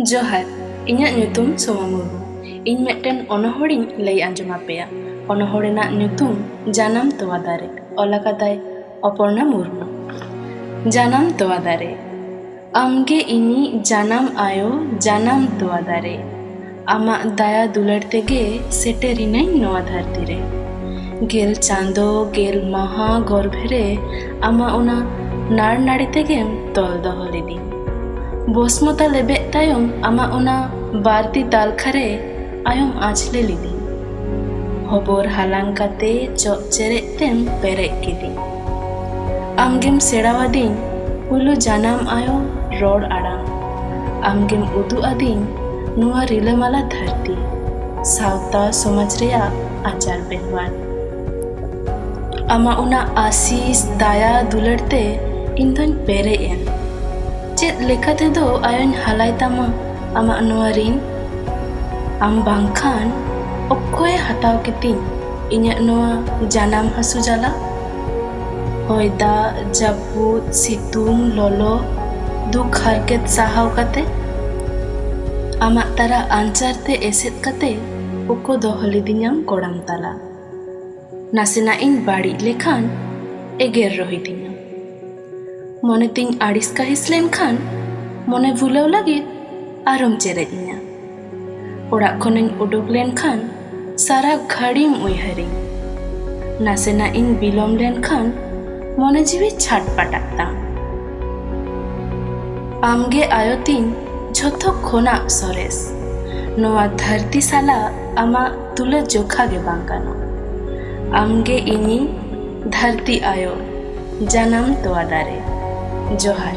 जोहार इᱧᱟᱹᱜ ᱧᱩᱛᱩᱢ ᱥᱳᱢᱟ ᱢᱩᱨᱢᱩ। ᱤᱧ ᱢᱤᱫᱴᱮᱱ ᱚᱱᱚᱬᱦᱮᱧ ᱞᱟᱹᱭ ᱟᱸᱡᱚᱢ ᱟᱯᱮᱭᱟ। ᱚᱱᱚᱬᱦᱮ ᱨᱮᱱᱟᱜ ᱧᱩᱛᱩᱢ ᱡᱟᱱᱟᱢ ᱛᱚᱣᱟ ᱫᱟᱨᱮ। ᱚᱞ ᱟᱠᱟᱫᱟᱭ ᱚᱯᱚᱨᱱᱟ ᱢᱩᱨᱢᱩ। ᱡᱟᱱᱟᱢ ᱛᱚᱣᱟ ᱫᱟᱨᱮ। ᱟᱢᱜᱮ ᱤᱧᱤᱡ ᱡᱟᱱᱟᱢ ᱟᱭᱳ ᱡᱟᱱᱟᱢ ᱛᱚᱣᱟ ᱫᱟᱨᱮ। ᱟᱢᱟᱜ ᱫᱟᱭᱟ ᱫᱩᱞᱟᱹᱲ ᱛᱮᱜᱮ ᱥᱮᱴᱮᱨᱤᱱᱟᱹᱧ ᱱᱚᱣᱟ ᱫᱷᱟᱹᱨᱛᱤ ᱨᱮ। 10 ᱪᱟᱸᱫᱳ 10 ᱢᱟᱦᱟ ᱜᱚᱨᱵᱷᱮ ᱨᱮ ᱟᱢᱟᱜ ᱚᱱᱟ ᱱᱟᱲ ᱱᱟᱲᱤ ᱛᱮᱜᱮᱢ ᱛᱚᱞ ᱫᱚᱦᱚ ᱞᱤᱫᱤᱧ। ᱵᱚᱥᱢᱚᱛᱟ ᱞᱮᱵᱮᱫ ᱛᱟᱭᱚᱢ ᱟᱢᱟᱜ ᱚᱱᱟ ᱵᱟᱨᱛᱤ ᱛᱟᱞᱠᱷᱟᱨᱮ ᱟᱭᱚᱢ ᱟᱸᱪᱞᱮ ᱞᱤᱫᱤᱧ। ᱦᱚᱵᱚᱨ ᱦᱟᱞᱟᱝ ᱠᱟᱛᱮ ᱪᱚᱜ ᱪᱮᱨᱮᱡ ᱛᱮᱢ ᱯᱮᱨᱮᱡ ᱠᱤᱫᱤᱧ। ᱟᱢᱜᱮᱢ ᱥᱮᱬᱟᱣᱟᱫᱤᱧ ᱯᱩᱭᱞᱩ ᱡᱟᱱᱟᱢ ᱟᱭᱳ ᱨᱚᱲ ᱟᱲᱟᱝ। ᱟᱢᱜᱮᱢ ᱩᱫᱩᱜ ᱟᱫᱤᱧ ᱱᱚᱣᱟ ᱨᱤᱞᱟᱹᱢᱟᱞᱟ ᱫᱷᱟᱹᱨᱛᱤ ᱥᱟᱶᱛᱟ ᱥᱚᱢᱟᱡᱽ ᱨᱮᱭᱟᱜ ᱟᱪᱟᱨ ᱵᱮᱣᱦᱟᱨ। ᱟᱢᱟᱜ ᱚᱱᱟ ᱟᱥᱤᱥ ᱫᱟᱭᱟ ᱫᱩᱞᱟᱹᱲ ᱛᱮ ᱤᱧ ᱫᱚᱧ ᱯᱮᱨᱮᱡ ᱮᱱ। ᱪᱮᱫ ᱞᱮᱠᱟ ᱛᱮᱫᱚ ᱟᱭᱳᱧ ᱦᱟᱞᱟᱭ ᱛᱟᱢᱟ ᱟᱢᱟᱜ ᱱᱚᱣᱟ ᱨᱤᱱ? ᱟᱢ ᱵᱟᱝᱠᱷᱟᱱ ᱚᱠᱚᱭᱮ ᱦᱟᱛᱟᱣ ᱠᱮᱛᱤᱧ ᱤᱧᱟᱹᱜ ᱱᱚᱣᱟ ᱡᱟᱱᱟᱢ ᱦᱟᱹᱥᱩ ᱡᱟᱞᱟ? ᱦᱚᱭ ᱫᱟᱜ ᱡᱟᱹᱯᱩᱫ ᱥᱤᱛᱩᱝ ᱞᱚᱞᱚ ᱫᱩᱠ ᱦᱟᱨᱠᱮᱛ ᱥᱟᱦᱟᱣ ᱠᱟᱛᱮ ᱟᱢᱟᱜ ᱛᱟᱨᱟ ᱟᱧᱪᱟᱨ ᱛᱮ ᱮᱥᱮᱫ ᱠᱟᱛᱮ ᱩᱠᱩ ᱫᱚᱦᱚ ᱞᱤᱫᱤᱧᱟᱢ ᱠᱚᱲᱟᱢ ᱛᱟᱞᱟ। ᱱᱟᱥᱮᱱᱟᱜ ᱤᱧ ᱵᱟᱹᱲᱤᱡ ᱞᱮᱠᱷᱟᱱ ᱮᱜᱮᱨ ᱨᱚᱦᱤᱛᱤᱧᱟᱢ। ᱢᱚᱱᱮ ᱛᱤᱧ ᱟᱹᱲᱤᱥ ᱠᱟᱹᱦᱤᱥ ᱞᱮᱱᱠᱷᱟᱱ ᱢᱚᱱᱮ ᱵᱷᱩᱞᱟᱹᱣ ᱞᱟᱹᱜᱤᱫ ᱟᱨᱚᱢ ᱪᱮᱨᱮᱡ ᱤᱧᱟ। ᱚᱲᱟᱜ ᱠᱷᱚᱱᱤᱧ ᱩᱰᱩᱠ ᱞᱮᱱᱠᱷᱟᱱ ᱥᱟᱨᱟ ᱜᱷᱟᱹᱲᱤᱢ ᱩᱭᱦᱟᱹᱨᱤᱧ। ᱱᱟᱥᱮᱱᱟᱜ ᱤᱧ ᱵᱤᱞᱚᱢ ᱞᱮᱱᱠᱷᱟᱱ ᱢᱚᱱᱮ ᱡᱤᱣᱤ ᱪᱷᱟᱴᱯᱟᱴᱟᱜ ᱛᱟᱢ। ᱟᱢᱜᱮ ᱟᱭᱳ ᱛᱤᱧ ᱡᱷᱚᱛᱚ ᱠᱷᱚᱱᱟᱜ ᱥᱚᱨᱮᱥ। ᱱᱚᱣᱟ ᱫᱷᱟᱹᱨᱛᱤ ᱥᱟᱞᱟᱜ ᱟᱢᱟᱜ ᱛᱩᱞᱟᱹ ᱡᱚᱠᱷᱟ ᱜᱮ ᱵᱟᱝ ᱜᱟᱱᱚᱜ। ᱟᱢᱜᱮ ᱤᱧᱤᱡ ᱫᱷᱟᱹᱨᱛᱤ ᱟᱭᱳ ᱡᱟᱱᱟᱢ ᱛᱚᱣᱟ ᱫᱟᱨᱮ। ᱡᱚᱦᱟᱨ।